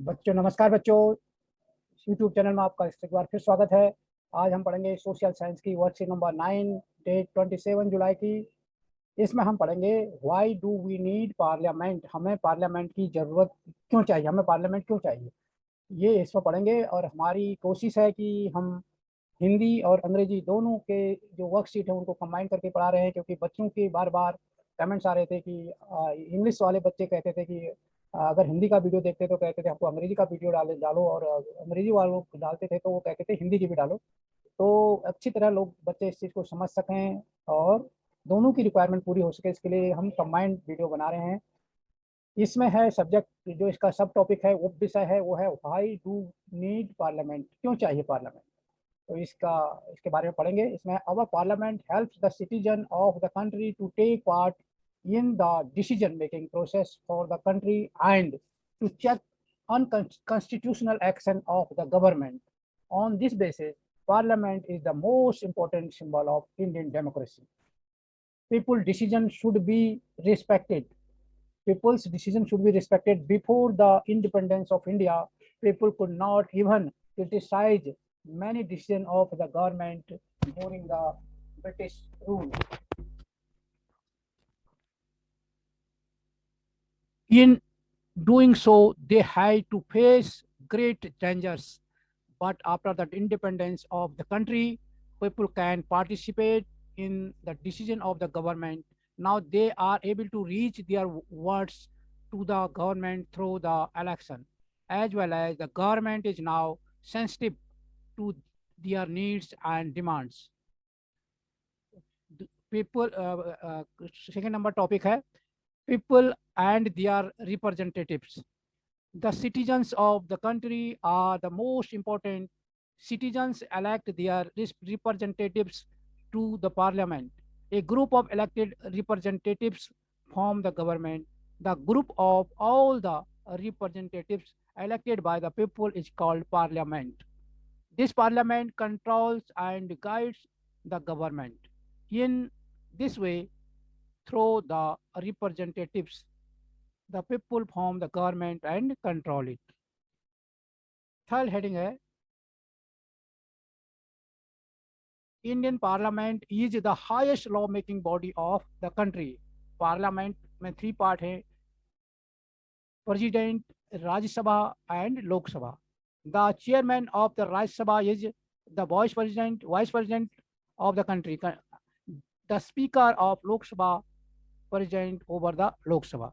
बच्चों नमस्कार बच्चों। यूट्यूब चैनल में आपका एक बार फिर स्वागत है। आज हम पढ़ेंगे सोशल साइंस की वर्कशीट नंबर 9, डेट 27 जुलाई की। इसमें हम पढ़ेंगे why do we need parliament, हमें पार्लियामेंट की ज़रूरत क्यों चाहिए, हमें पार्लियामेंट क्यों चाहिए, ये इसमें पढ़ेंगे। और हमारी कोशिश है कि हम हिंदी और अंग्रेजी दोनों के जो वर्कशीट है उनको कंबाइन करके पढ़ा रहे हैं, क्योंकि बच्चों के बार बार कमेंट्स आ रहे थे कि इंग्लिश वाले बच्चे कहते थे कि अगर हिंदी का वीडियो देखते तो कहते थे हमको अंग्रेजी का वीडियो डालो, और अंग्रेजी वालों को डालते थे तो वो कहते थे हिंदी की भी डालो। तो अच्छी तरह लोग बच्चे इस चीज़ को समझ सकें और दोनों की रिक्वायरमेंट पूरी हो सके, इसके लिए हम कंबाइंड वीडियो बना रहे हैं। इसमें है सब्जेक्ट, जो इसका सब टॉपिक है वो विषय है वो है व्हाई डू नीड पार्लियामेंट, क्यों चाहिए पार्लियामेंट। तो इसके बारे में पढ़ेंगे। इसमें our parliament helps the citizen of the country to take part in the decision making process for the country and to check unconstitutional action of the government. On this basis, Parliament is the most important symbol of Indian democracy. People's decision should be respected. People's decision should be respected. Before the independence of India, people could not even criticize many decisions of the government during the British rule. In doing so, they had to face great dangers. But after the independence of the country, people can participate in the decision of the government. Now they are able to reach their words to the government through the election, as well as the government is now sensitive to their needs and demands. People, second number topic है people and their representatives. The citizens of the country are the most important. Citizens elect their representatives to the parliament. A group of elected representatives form the government. The group of all the representatives elected by the people is called parliament. This parliament controls and guides the government. In this way, through the representatives, the people form the government and control it. Third heading है Indian parliament is the highest law making body of the country. Parliament में 3 part है, president, Rajya Sabha and Lok Sabha. The chairman of the Rajya Sabha is the vice president of the country. The speaker of Lok Sabha president over the Lok Sabha.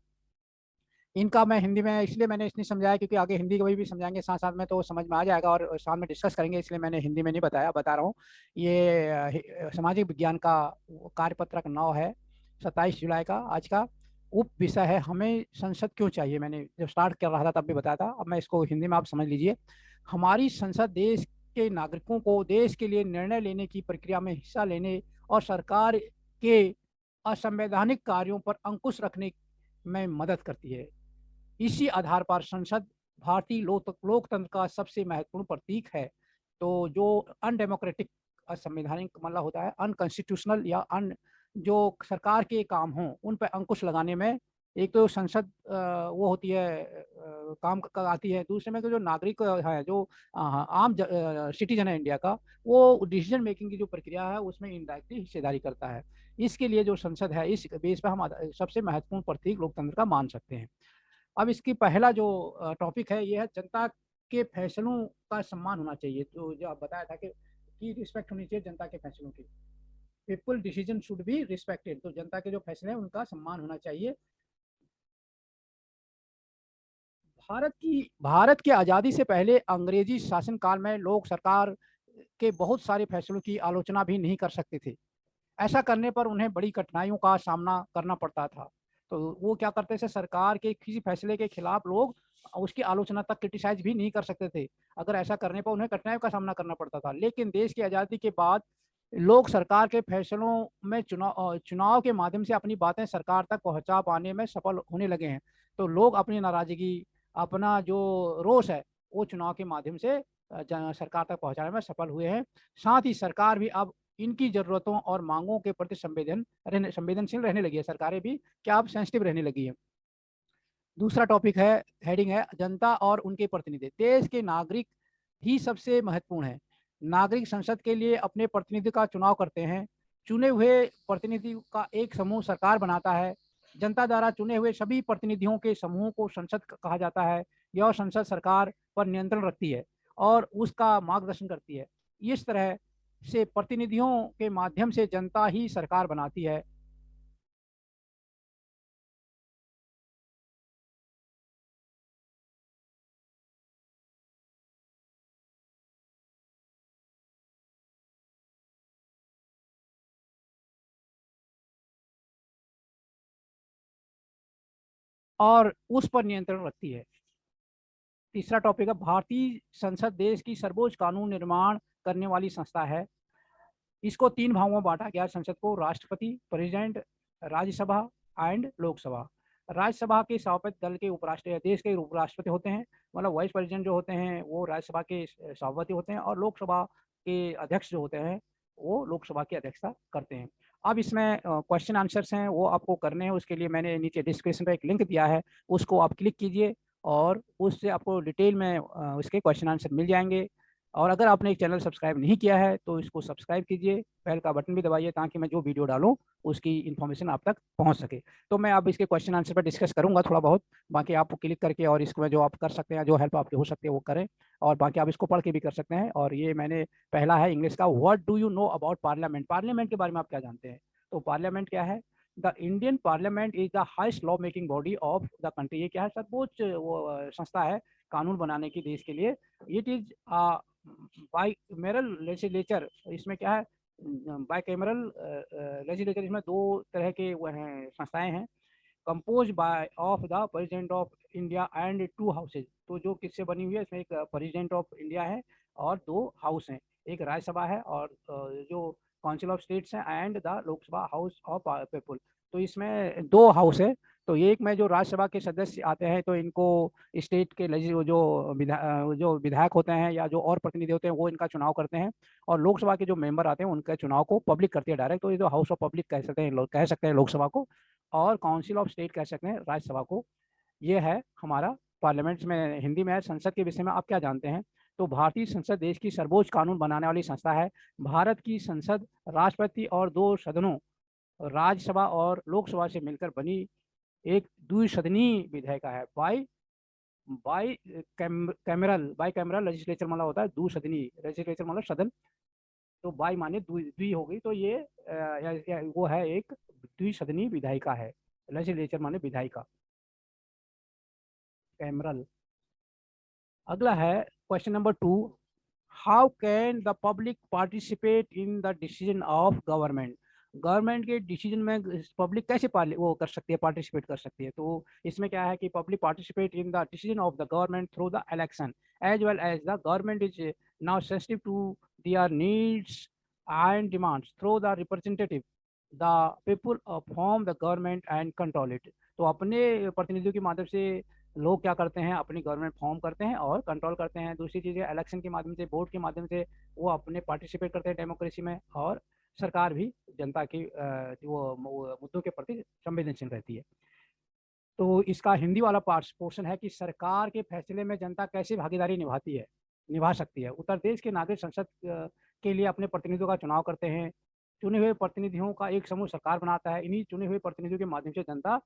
इनका मैं हिंदी में इसलिए मैंने इसलिए समझाया क्योंकि आगे हिंदी को भी समझाएंगे साथ साथ में, तो समझ में आ जाएगा और साथ में डिस्कस करेंगे, इसलिए मैंने हिंदी में नहीं बता रहा हूँ। ये सामाजिक विज्ञान का कार्यपत्रक 9 है, 27 जुलाई का आज का। उप विषय है हमें संसद क्यों चाहिए। मैंने जब स्टार्ट कर रहा था तब भी बताया था, अब मैं इसको हिंदी में आप समझ लीजिए। हमारी संसद देश के नागरिकों को देश के लिए निर्णय लेने की प्रक्रिया में हिस्सा लेने और सरकार के असंवैधानिक कार्यों पर अंकुश रखने में मदद करती है। इसी आधार पर संसद भारतीय लोकतंत्र का सबसे महत्वपूर्ण प्रतीक है। तो जो अनडेमोक्रेटिक, असंवैधानिक मतलब होता है अनकॉन्स्टिट्यूशनल या जो सरकार के काम हों उन पर अंकुश लगाने में एक तो संसद वो होती है, काम आती है। दूसरे में तो जो नागरिक है, जो आम सिटीजन है इंडिया का, वो डिसीजन मेकिंग की जो प्रक्रिया है उसमें इनडायरेक्टली हिस्सेदारी करता है। इसके लिए जो संसद है इस बेस पर हम सबसे महत्वपूर्ण प्रतीक लोकतंत्र का मान सकते हैं। अब इसकी पहला जो टॉपिक है ये है जनता के फैसलों का सम्मान होना चाहिए। तो जो आप बताया था कि रिस्पेक्ट होनी चाहिए जनता के फैसलों की। People decision should be respected, तो जनता के जो फैसले हैं उनका सम्मान होना चाहिए। भारत की आज़ादी से पहले अंग्रेजी शासनकाल में लोग सरकार के बहुत सारे फैसलों की आलोचना भी नहीं कर सकते थे। ऐसा करने पर उन्हें बड़ी कठिनाइयों का सामना करना पड़ता था। तो वो क्या करते थे, सरकार के किसी फैसले के खिलाफ लोग उसकी आलोचना तक क्रिटिसाइज भी नहीं कर सकते थे। अगर ऐसा करने पर उन्हें कठिनाइयों का सामना करना पड़ता था। लेकिन देश की आज़ादी के बाद लोग सरकार के फैसलों में चुनाव के माध्यम से अपनी बातें सरकार तक पहुंचा पाने में सफल होने लगे हैं। तो लोग अपनी नाराजगी, अपना जो रोष है वो चुनाव के माध्यम से सरकार तक पहुंचाने में सफल हुए हैं। साथ ही सरकार भी अब इनकी जरूरतों और मांगों के प्रति संवेदनशील रहने लगी है। सरकारें भी क्या अब सेंसिटिव रहने लगी है। दूसरा टॉपिक है, हेडिंग है जनता और उनके प्रतिनिधि। देश के नागरिक ही सबसे महत्वपूर्ण है। नागरिक संसद के लिए अपने प्रतिनिधि का चुनाव करते हैं। चुने हुए प्रतिनिधि का एक समूह सरकार बनाता है। जनता द्वारा चुने हुए सभी प्रतिनिधियों के समूह को संसद कहा जाता है। यह संसद सरकार पर नियंत्रण रखती है और उसका मार्गदर्शन करती है। इस तरह से प्रतिनिधियों के माध्यम से जनता ही सरकार बनाती है। और उस पर नियंत्रण रखती है। तीसरा टॉपिक है, भारतीय संसद देश की सर्वोच्च कानून निर्माण करने वाली संस्था है। इसको तीन भागों में बांटा गया संसद को, राष्ट्रपति, प्रेसिडेंट, राज्यसभा एंड लोकसभा। राज्यसभा के सभापति दल के उपराष्ट्रपति, देश के उपराष्ट्रपति होते हैं, मतलब वाइस प्रेसिडेंट जो होते हैं वो राज्यसभा के सभापति होते हैं, और लोकसभा के अध्यक्ष जो होते हैं वो लोकसभा की अध्यक्षता करते हैं। अब इसमें क्वेश्चन आंसर्स हैं वो आपको करने हैं। उसके लिए मैंने नीचे डिस्क्रिप्शन पे एक लिंक दिया है, उसको आप क्लिक कीजिए और उससे आपको डिटेल में उसके क्वेश्चन आंसर मिल जाएंगे। और अगर आपने एक चैनल सब्सक्राइब नहीं किया है तो इसको सब्सक्राइब कीजिए, बेल का बटन भी दबाइए ताकि मैं जो वीडियो डालूं उसकी इन्फॉर्मेशन आप तक पहुंच सके। तो मैं अब इसके क्वेश्चन आंसर पर डिस्कस करूंगा थोड़ा बहुत, बाकी आप क्लिक करके और इसको जो आप कर सकते हैं, जो हेल्प आपकी हो सकती है वो करें, और बाकी आप इसको पढ़ के भी कर सकते हैं। और ये मैंने पहला है इंग्लिश का, what do you know about parliament. Parliament के बारे में आप क्या जानते हैं? तो पार्लियामेंट क्या है? The Indian parliament is the highest law making body of the country. ये क्या है? सर्वोच्च वो संस्था है कानून बनाने की देश के लिए। It is bicameral legislature. इसमें क्या है? Bicameral legislature. इसमें दो तरह के वो हैं, संस्थाएं हैं। Compose bye of the president of India and to houses. तो जो किससे बनी हुई है? इसमें एक प्रेसिडेंट ऑफ इंडिया है और दो हाउस हैं, एक राज्यसभा है और जो काउंसिल ऑफ स्टेट्स हैं, and the Lok Sabha house of people. तो इसमें दो हाउस है। तो एक में जो राज्यसभा के सदस्य आते हैं तो इनको स्टेट के जो विधायक होते हैं या जो और प्रतिनिधि होते हैं वो इनका चुनाव करते हैं। और लोकसभा के जो मेंबर आते हैं उनके चुनाव को पब्लिक करती है डायरेक्ट। तो ये जो हाउस ऑफ पब्लिक कह सकते हैं लोकसभा को, और काउंसिल ऑफ स्टेट कह सकते हैं राज्यसभा को। ये है हमारा पार्लियामेंट में। हिंदी में है संसद के विषय में आप क्या जानते हैं? तो भारतीय संसद देश की सर्वोच्च कानून बनाने वाली संस्था है। भारत की संसद राष्ट्रपति और दो सदनों, राज्यसभा और लोकसभा से मिलकर बनी एक द्विसदनीय विधायिका है। बाई बाई कैमरल लेजिस्लेचर मतलब होता है द्विसदनीय, लेजिस्लेचर मतलब सदन, तो बाई माने द्वि हो गई, तो ये वो है एक द्विसदनीय विधायिका है। लेजिस्लेचर माने विधायिका, कैमरल। अगला है question number 2, how can the public participate in the decision of government. Government के डिसीजन में पब्लिक कैसे वो कर सकती है, पार्टिसिपेट कर सकती है? तो इसमें क्या है कि public participate in the decision of the government through the election as well as the government is now sensitive to their needs and demands through the representative the people form the government and control it. तो अपने प्रतिनिधियों के माध्यम से लोग क्या करते हैं? अपनी गवर्नमेंट फॉर्म करते हैं और कंट्रोल करते हैं। दूसरी चीज़ है इलेक्शन के माध्यम से, वोट के माध्यम से वो अपने पार्टिसिपेट करते हैं डेमोक्रेसी में, और सरकार भी जनता की वो मुद्दों के प्रति संवेदनशील रहती है। तो इसका हिंदी वाला पोर्शन है कि सरकार के फैसले में जनता कैसे भागीदारी निभा सकती है। उत्तर प्रदेश के नागरिक संसद के लिए अपने प्रतिनिधियों का चुनाव करते हैं। चुने हुए प्रतिनिधियों का एक समूह सरकार बनाता है। इन्हीं चुने हुए प्रतिनिधियों के माध्यम से जनता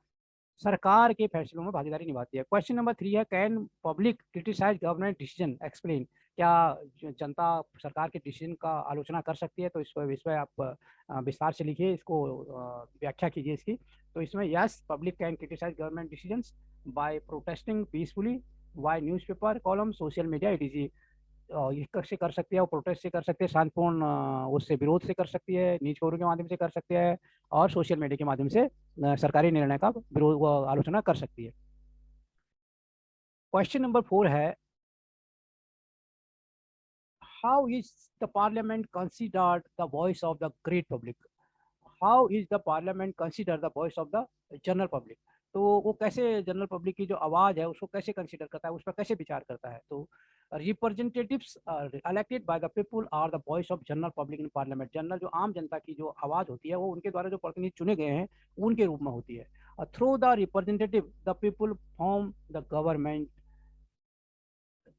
सरकार के फैसलों में भागीदारी निभाती है। क्वेश्चन नंबर 3 है, can public criticise government decision explain. क्या जनता सरकार के डिसीजन का आलोचना कर सकती है? तो इस पर आप विस्तार से लिखिए, इसको व्याख्या कीजिए इसकी। तो इसमें yes, public can criticise government decisions by protesting peacefully, by newspaper column, social media etc. ये कैसे कर सकती है? वो प्रोटेस्ट से कर सकती है, शांतिपूर्ण उससे विरोध से कर सकती है, न्यूज पेपर के माध्यम से कर सकती है, और सोशल मीडिया के माध्यम से सरकारी निर्णय का विरोध आलोचना कर सकती है। क्वेश्चन नंबर 4 है, how is the parliament considered the voice of the great public. How is the parliament consider the voice of the general public. तो वो कैसे जनरल पब्लिक की जो आवाज़ है उसको कैसे कंसिडर करता है, उस पर कैसे विचार करता है? तो representatives elected by the people are the voice of general public in parliament. General जो आम जनता की जो आवाज़ होती है वो उनके द्वारा जो प्रतिनिधि चुने गए हैं उनके रूप में होती है। Through the representative the people form the government.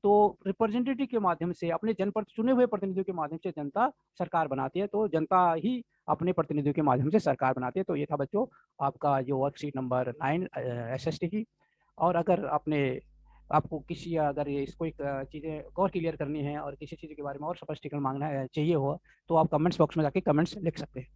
तो रिप्रेजेंटेटिव के माध्यम से अपने चुने हुए प्रतिनिधियों के माध्यम से जनता सरकार बनाती है, तो जनता ही अपने प्रतिनिधियों के माध्यम से सरकार बनाती है। तो ये था बच्चों आपका जो वर्कशीट नंबर 9 एसएसटी की। और अगर आपको किसी अगर ये इसको एक चीज़ें और क्लियर करनी है और किसी चीज़ के बारे में और स्पष्टीकरण मांगना है चाहिए हो तो आप कमेंट्स बॉक्स में जाके कमेंट्स लिख सकते हैं।